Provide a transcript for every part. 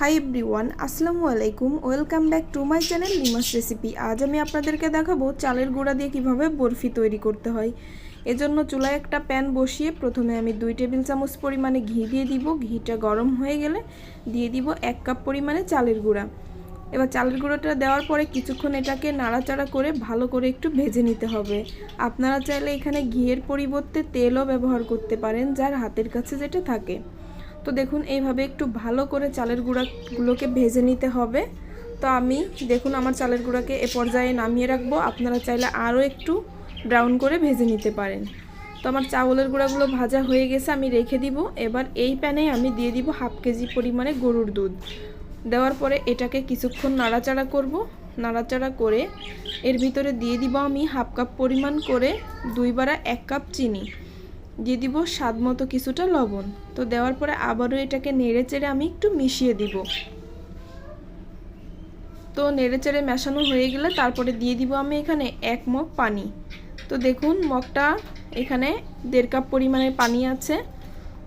High everyone, আসসালামু আলাইকুম। Welcome back to my channel Limas recipe. আজ আমি আপনাদেরকে দেখাবো চালের গুঁড়া দিয়ে কিভাবে বরফি তৈরি করতে হয়। এজন্য চুলায় একটা প্যান বসিয়ে প্রথমে আমি 2 টেবিল চামচ পরিমাণে ঘি দিয়ে দিব। ঘিটা গরম হয়ে গেলে দিয়ে দিব 1 কাপ পরিমাণে চালের গুঁড়া। এবার চালের গুঁড়োটা দেওয়ার পরে কিছুক্ষণ এটাকে নাড়াচাড়া করে ভালো করে একটু ভেজে নিতে হবে। আপনারা চাইলে এখানে ঘিয়ের পরিবর্তে তেলও ব্যবহার করতে পারেন, যার হাতের কাছে যেটা থাকে। তো দেখুন এইভাবে একটু ভালো করে চালের গুঁড়াগুলোকে ভেজে নিতে হবে। তো আমি দেখুন আমার চালের গুঁড়াকে এ পর্যায়ে নামিয়ে রাখবো। আপনারা চাইলে আরও একটু ব্রাউন করে ভেজে নিতে পারেন। তো আমার চাউলের গুঁড়াগুলো ভাজা হয়ে গেছে, আমি রেখে দিব। এবার এই প্যানে আমি দিয়ে দিব 1/2 কেজি পরিমাণে গরুর দুধ। দেওয়ার পরে এটাকে কিছুক্ষণ নাড়াচাড়া করব। নাড়াচাড়া করে এর ভিতরে দিয়ে দিব আমি 1/2 কাপ পরিমাণ করে 2 বারা 1 কাপ চিনি, দিয়ে দিব স্বাদ মতো কিছুটা লবণ। তো দেওয়ার পরে আবারও এটাকে নেড়ে চেড়ে আমি একটু মিশিয়ে দিব। তো নেড়ে চেড়ে মেশানো হয়ে গেলে তারপরে দিয়ে দিব আমি এখানে 1 মগ পানি। তো দেখুন মগটা এখানে 1.5 কাপ পরিমাণে পানি আছে।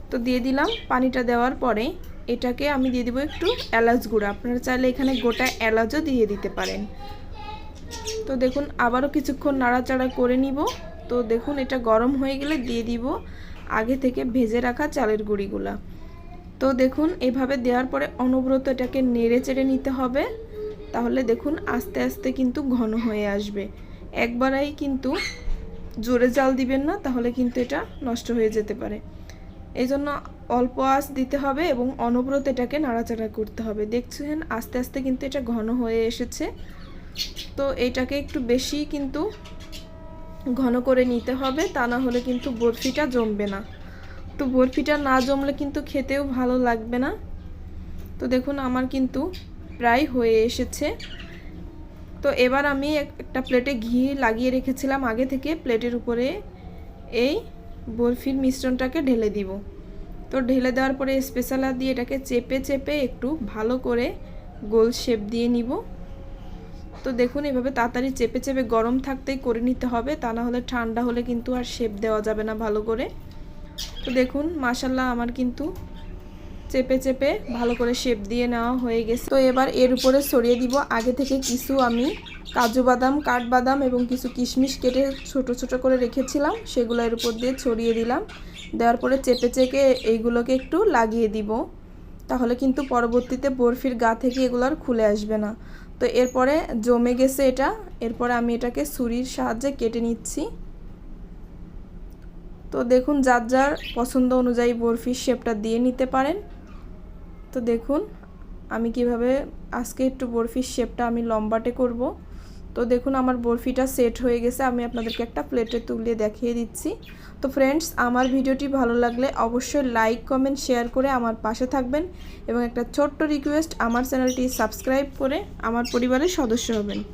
তো দিয়ে দিলাম। পানিটা দেওয়ার পরে এটাকে আমি দিয়ে দিব একটু এলাচ গুঁড়া। আপনারা চাইলে এখানে গোটা এলাচও দিয়ে দিতে পারেন। তো দেখুন আবারও কিছুক্ষণ নাড়াচাড়া করে নিব। তো দেখুন এটা গরম হয়ে গেলে দিয়ে দিব আগে থেকে ভেজে রাখা চালের গুঁড়িগুলা। তো দেখুন এভাবে দেওয়ার পরে অনবরত এটাকে নেড়ে চেড়ে নিতে হবে। তাহলে দেখুন আস্তে আস্তে কিন্তু ঘন হয়ে আসবে। একবারেই কিন্তু জোরে জাল দিবেন না, তাহলে কিন্তু এটা নষ্ট হয়ে যেতে পারে। এই জন্য অল্প আঁচ দিতে হবে এবং অনবরত এটাকে নাড়াচাড়া করতে হবে। দেখছেন আস্তে আস্তে কিন্তু এটা ঘন হয়ে এসেছে। তো এটাকে একটু বেশি কিন্তু ঘন করে নিতে হবে, তা না হলে কিন্তু বরফিটা জমবে না। তো বরফিটা না জমলে কিন্তু খেতেও ভালো লাগবে না। তো দেখুন আমার কিন্তু প্রায় হয়ে এসেছে। তো এবার আমি একটা প্লেটে ঘি লাগিয়ে রেখেছিলাম আগে থেকে, প্লেটের উপরে এই বরফির মিশ্রণটাকে ঢেলে দিব। তো ঢেলে দেওয়ার পরে স্পেশালা দিয়ে এটাকে চেপে চেপে একটু ভালো করে গোল শেপ দিয়ে নিব। তো দেখুন এভাবে তাড়াতাড়ি চেপে চেপে গরম থাকতেই করে নিতে হবে, তা না হলে ঠান্ডা হলে কিন্তু আর শেপ দেওয়া যাবে না ভালো করে। তো দেখুন মাশাআল্লাহ আমার কিন্তু চেপে চেপে ভালো করে শেপ দিয়ে নেওয়া হয়ে গেছে। তো এবার এর উপরে ছড়িয়ে দিব আগে থেকে কিছু আমি কাজু বাদাম, কাঠবাদাম এবং কিছু কিশমিশ কেটে ছোট ছোট করে রেখেছিলাম, সেগুলো এর উপর দিয়ে ছড়িয়ে দিলাম। দেওয়ার পরে চেপে চেপে এইগুলোকে একটু লাগিয়ে দিব, তাহলে কিন্তু পরবর্তীতে বরফির গা থেকে এগুলো আর খুলে আসবে না। তো এরপরে জমে গেছে এটা। এরপরে আমি এটাকে ছুরির সাহায্যে কেটে নিচ্ছি। তো দেখুন যার যার পছন্দ অনুযায়ী বরফির শেপটা দিয়ে নিতে পারেন। তো দেখুন আমি কিভাবে আজকে একটু বরফির শেপটা আমি লম্বাটে করব। তো দেখুন আমার বরফিটা সেট হয়ে গেছে, আমি আপনাদেরকে একটা প্লেটে তুলিয়ে দেখিয়ে দিচ্ছি। তো ফ্রেন্ডস, আমার ভিডিওটি ভালো লাগলে অবশ্যই লাইক, কমেন্ট, শেয়ার করে আমার পাশে থাকবেন এবং একটা ছোট্ট রিকোয়েস্ট, আমার চ্যানেলটি সাবস্ক্রাইব করে আমার পরিবারের সদস্য হবেন।